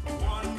One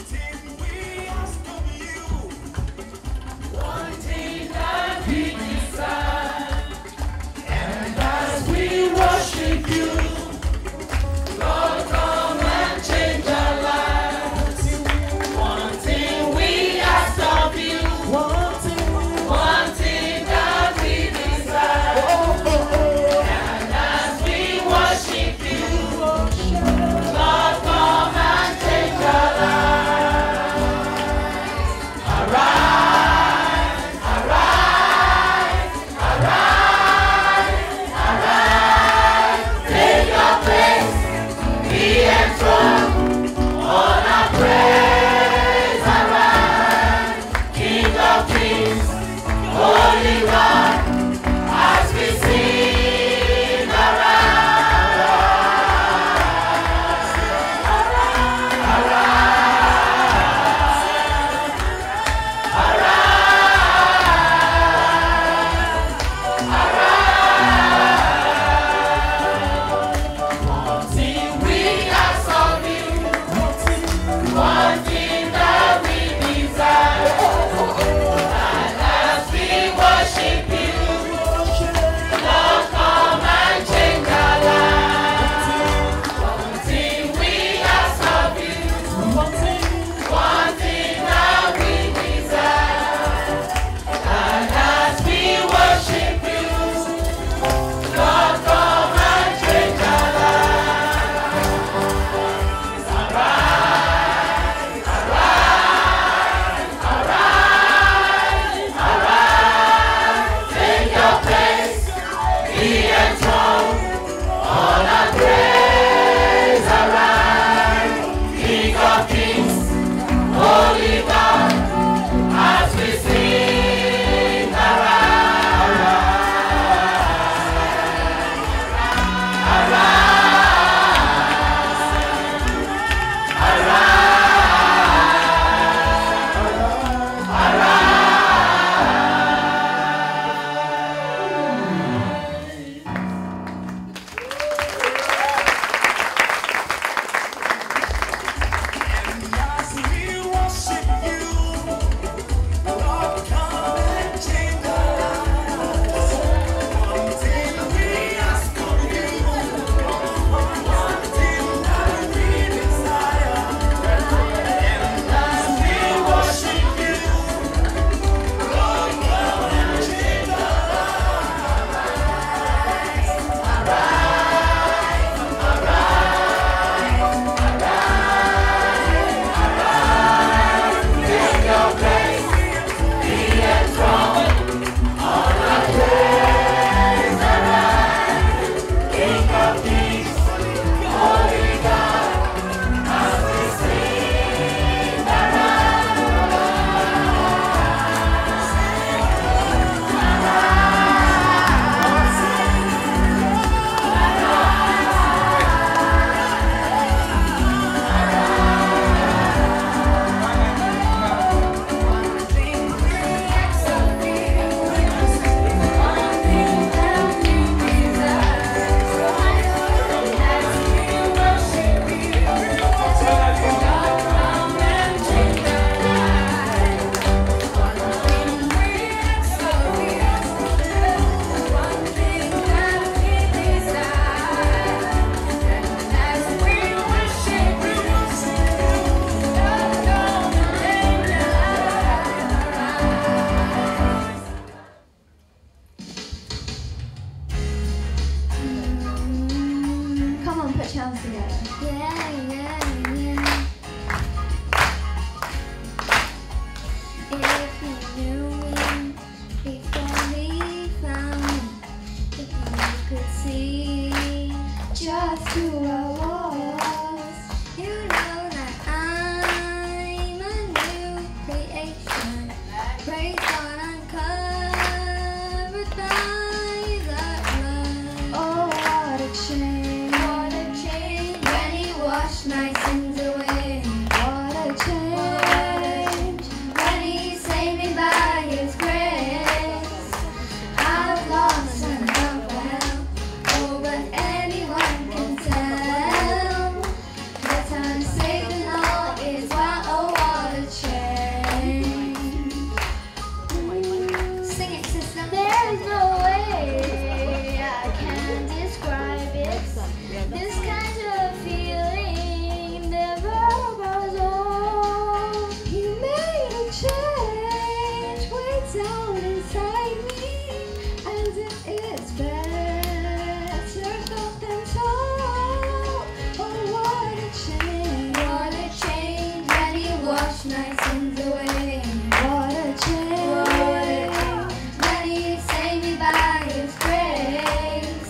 wash my sins away. What a change. Then he saved me by his grace.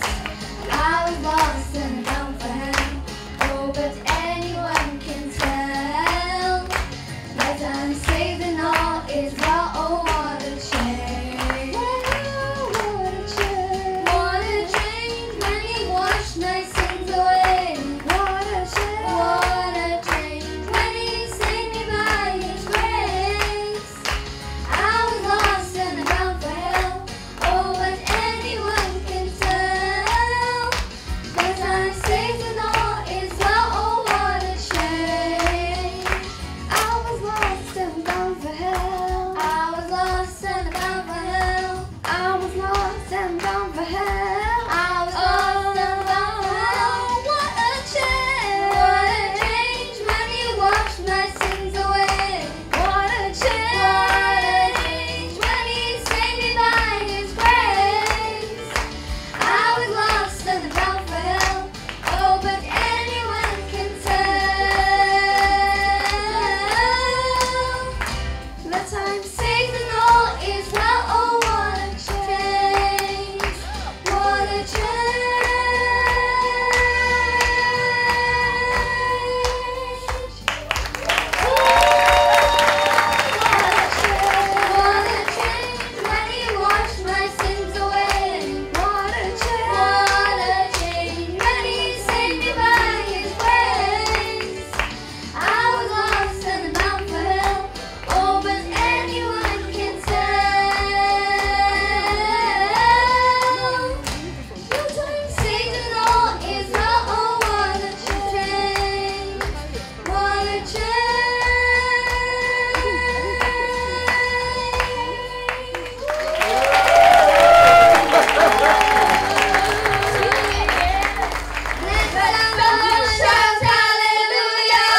I was lost and bound for hell. Oh, but anyone can tell that I'm saved and all is well. Oh, what a change. What a change. What a change when he washed my sins away. What a change. What a change when he saved me by his grace. I was lost and bound for hell. Oh, but anyone can tell that I'm saved and all is well. Oh, what a change. I was lost and bound for hell. I was lost and bound for hell. I was lost and bound for hell. I was lost and bound for hell. What a change. What a change when he washed my sins away. What a change. What a change when he saved me by his grace. I was lost and bound for hell. Oh, but anyone can tell that I'm saved and all is well. Oh, what a change. What a What a change when he washed my sins away. What a change. What a change when he saved me by his grace. I was lost and bound for hell. Oh, but anyone can tell that I'm saved and all is well. Oh, what a change. What a change. Let's shout hallelujah.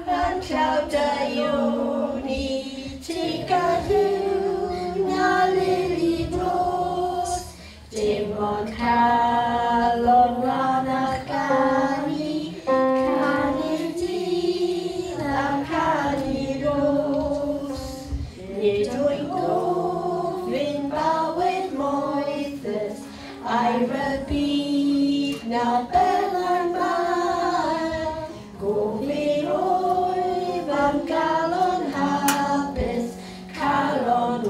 Han Claudaioni, Ticaduna Lily Rose, Demon Calon Ranakani, Canidina Canidos, Nidoin Govin Bawed Moithus, Ira Beat, now Bellar Man, Govin Oivan Calon Habis, Calon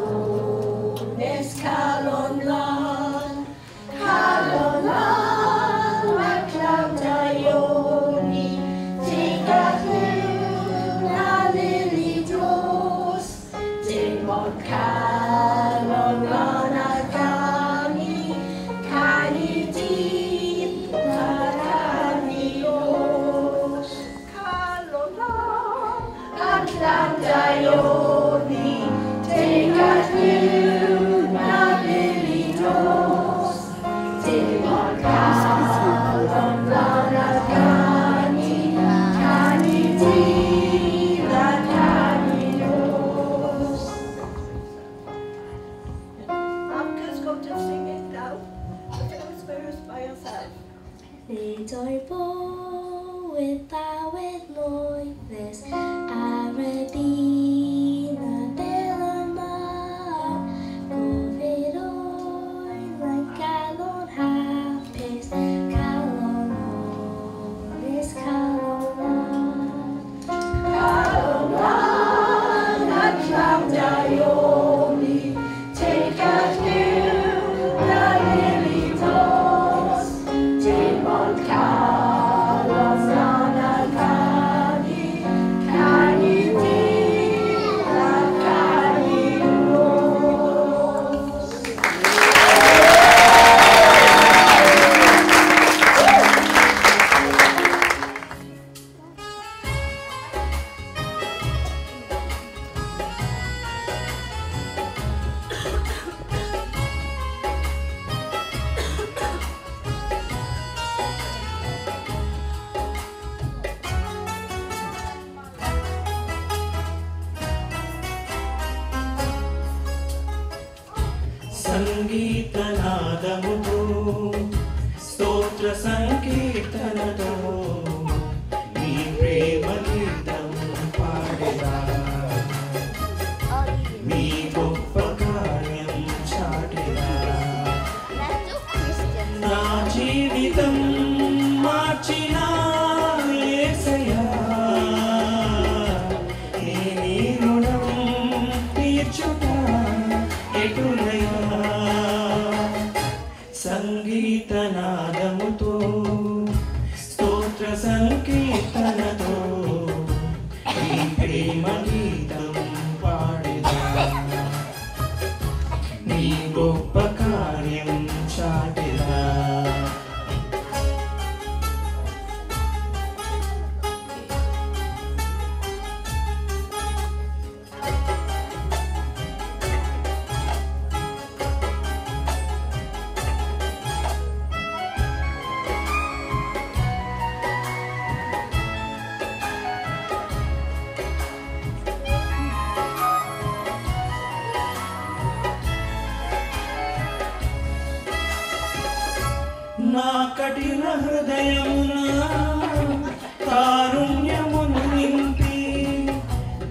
Ones, Calon Lan, Maclaudaioni, Ticaduna Lily Rose, Demon Calon Ranakani, Canidina Canidos, Calon Claudaioni, Ticaduna Lily Rose, Demon Calon Ranakani, Canidina Canidos. I'm just going to sing it now. The first verse by yourself. Little boy with Moises, Arabina Delamar, Govidoy, like Calon Hapis, Calon Oris, Calon Calon Claudaioni, Ticaduna Lily Rose, Demon Calon Ranakani, సంగీతనాదముతో స్తోత్ర సంకీర్తనతో ఈ ప్రేమ గీతం పాడేదా నీ గొప్ప కార్యం చాటెదా నా కఠిన హృదయమున కారుణ్యమును నింపి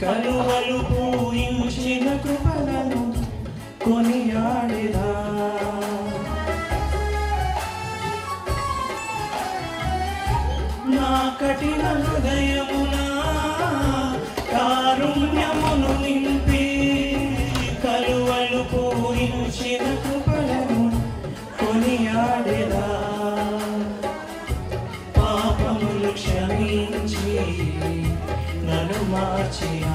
కలువలు పూయించిన కృపలను కొనియాడెదా నా కఠిన హృదయమున కారుణ్యమును నింపి కలువలు పూయించిన కృపలను కొనియాడెదా పాపములు క్షమించి నన్ను మార్చిన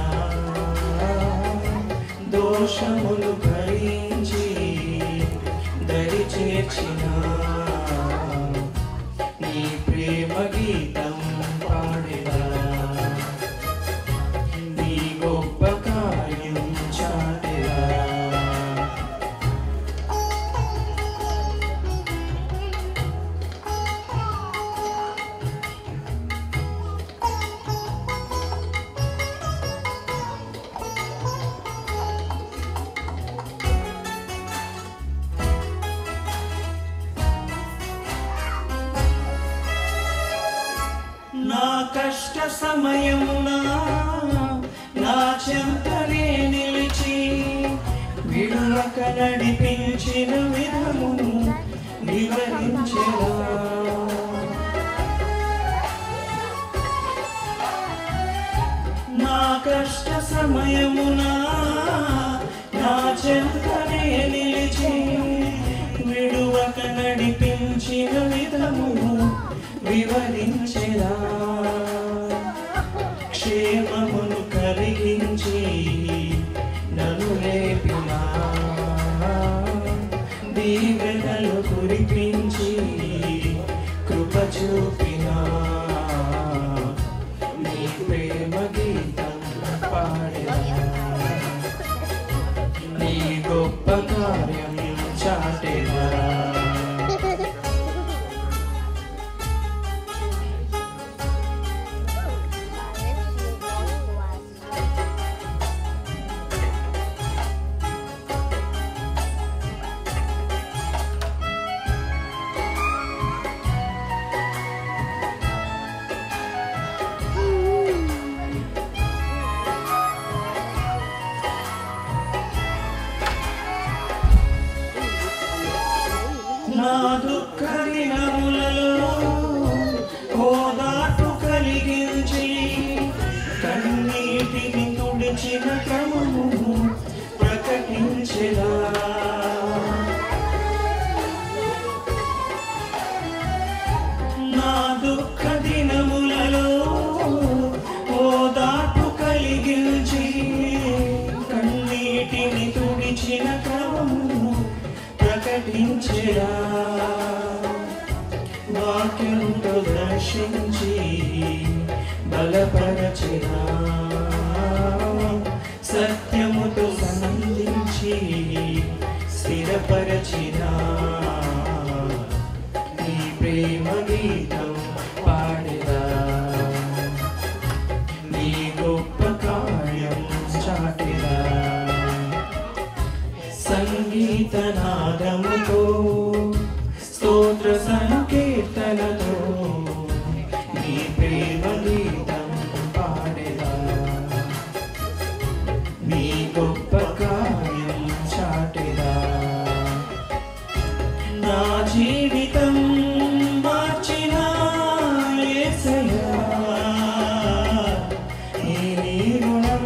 దోషములు భరించి దరి చేర్చిన నీ ప్రేమ గీతం పాడెదా నీ గొప్ప కార్యం చాటెదా నా కష్ట సమయమున నా చెంతనే నిలిచి విడువక నడిపించిన విధమును వివరించెదా నా కష్ట సమయమున నా చెంతనే నిలిచి విడువక నడిపించిన విధమును వివరించెదా క్షేమమును కలిగించి నన్ను లేపిన దీవెనలు కురిపించి కృప చూపిన నీ ప్రేమ గీతం పాడెదా నీ గొప్ప కార్యం చాటెదా నా దుఃఖ దినములలో ఓదార్పు కలిగించి కన్నీటిని తుడిచిన క్రమము ప్రకటించెదా నా దుఃఖ దినములలో ఓదార్పు కలిగించి కన్నీటిని తుడిచిన క్రమము ప్రకటించెదా వాక్యంతో దర్శించి బలపరచెదా సత్యముతో సంధించి స్థిరపరచెదా నీ ప్రేమ గీతం పాడెదా నీ గొప్ప కార్యం చాటెదా సంగీతనాదముతో స్తోత్ర సంకీర్తనతో నీ ప్రేమ గీతం పాడెదా నీ గొప్ప కార్యం చాటెదా నా జీవితం మార్చిన యేసయ్యా నీ రుణం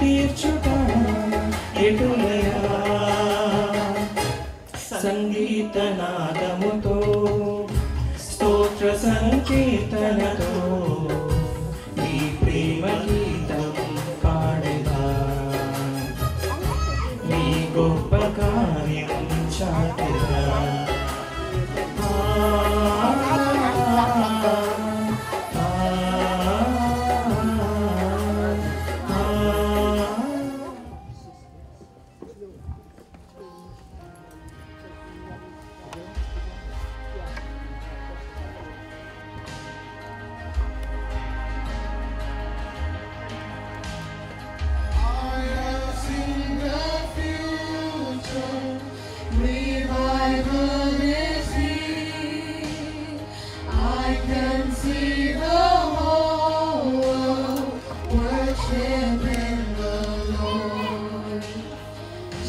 తీర్చుట ఎటులయా సంగీతనాదముతో స్తోత్ర సంకీర్తనతో నీ ప్రేమ గీతం పాడేదా నీ గొప్ప కార్యం చాటెదా Revival is here. I can see the whole world worshiping the Lord.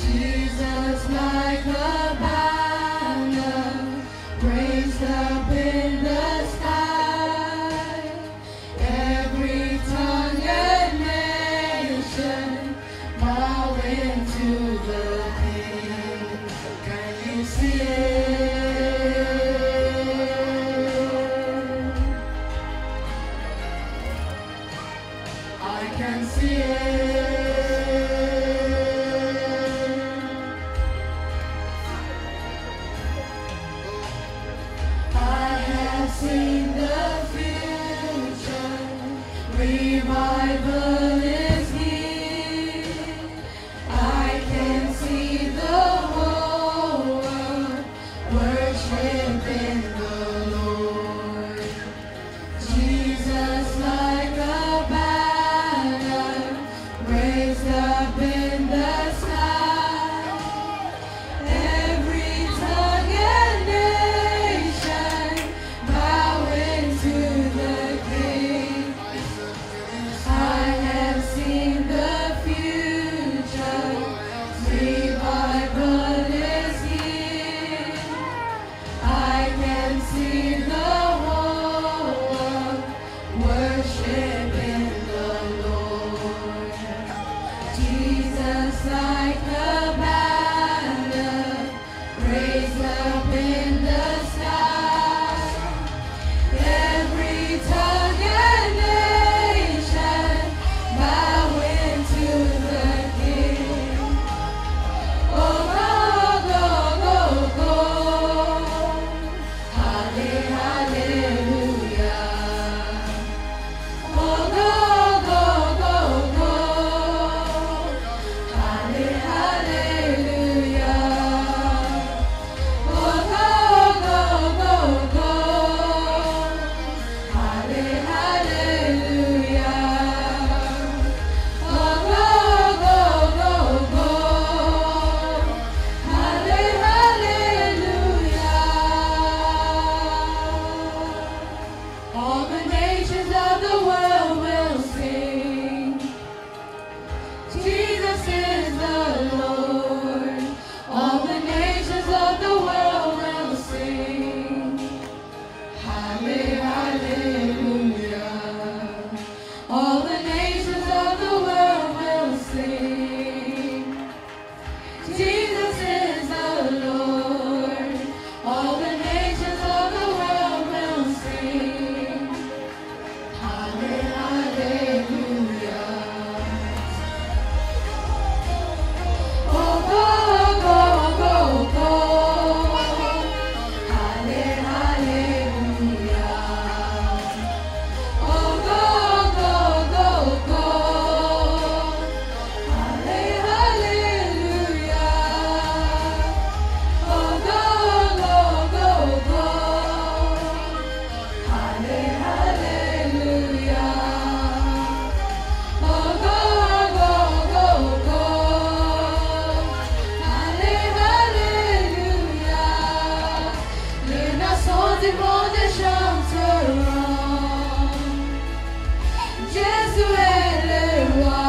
Jesus like a banner raised up in the sky. Every tongue and nation bowing to the King. I have seen the future, revival is here. I can see the whole world worshiping the Lord. Jesus like a banner raised up in the sky. Every tongue and nation bowing to the King. Oh, go, go, go, go. Hallelujah. Oh, go, go, go, go. Hallelujah. Oh, go, go, go, go. Hallelujah. Oh, go, go, go, go. Hallelujah. All the nations of the world will sing. Jesus is the Lord. All the nations of the world will sing. Hallelujah. All the nations of the world will sing. Jesus is the Lord. All the nations of the world will sing. Hallelujah. Oh, go, go, go, go. Hallelujah. Oh, go, go, go, go. Hallelujah. Oh, go, go, go, go. Hallelujah. Oh, go, go, go, go. Hallelujah. Les nations du monde chanteront. Jésus est le roi.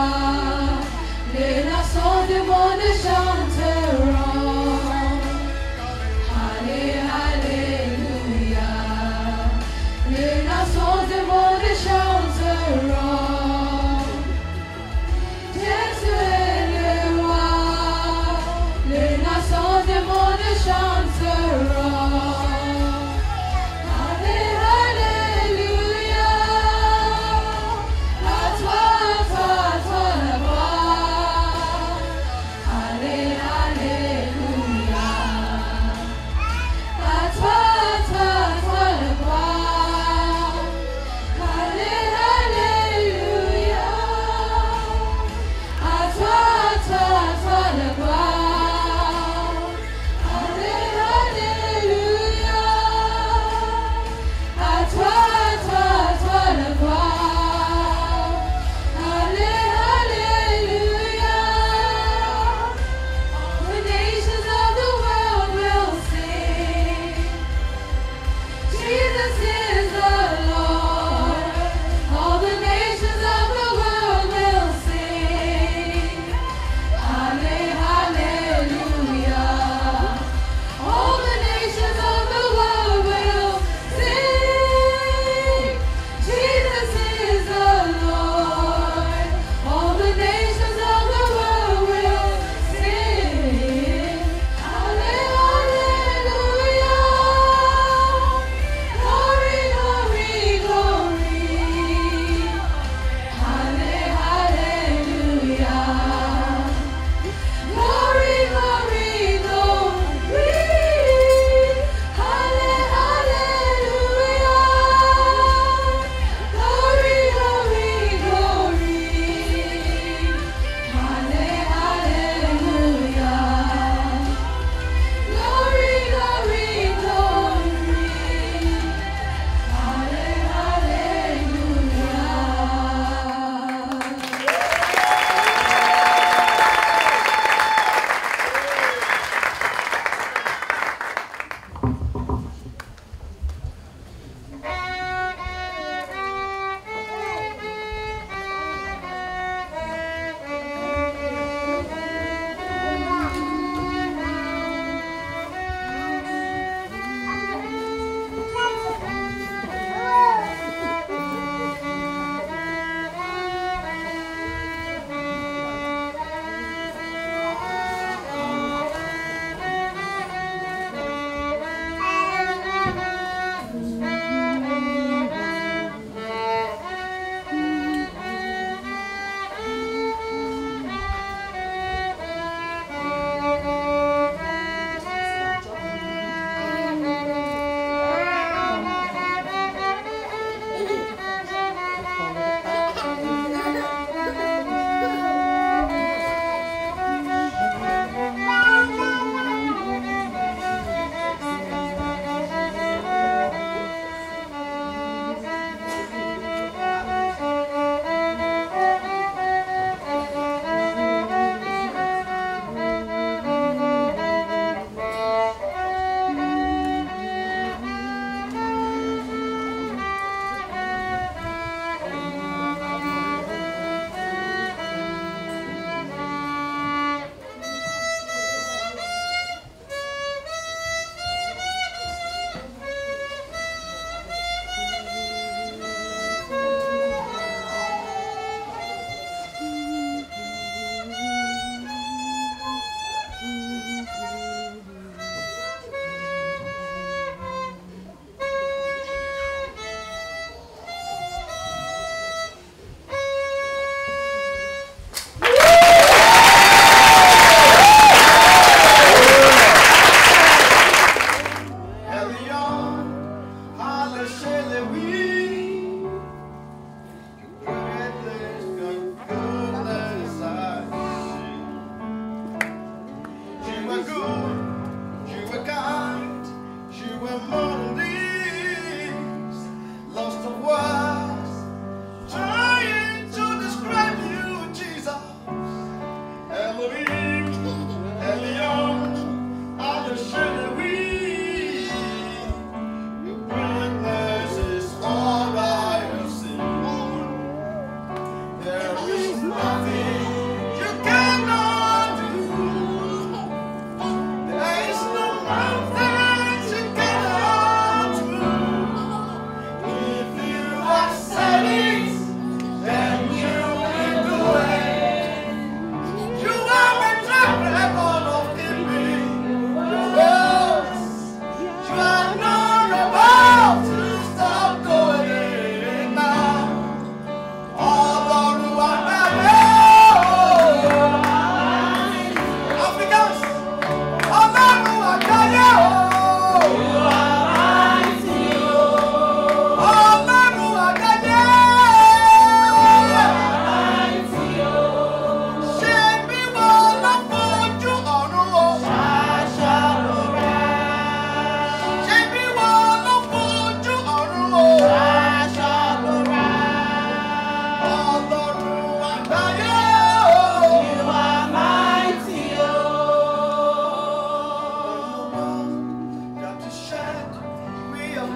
Les nations du monde chanteront. Alléluia. Les nations du monde chanteront. Jésus est le roi. Les nations du monde chanteront.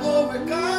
glory, God.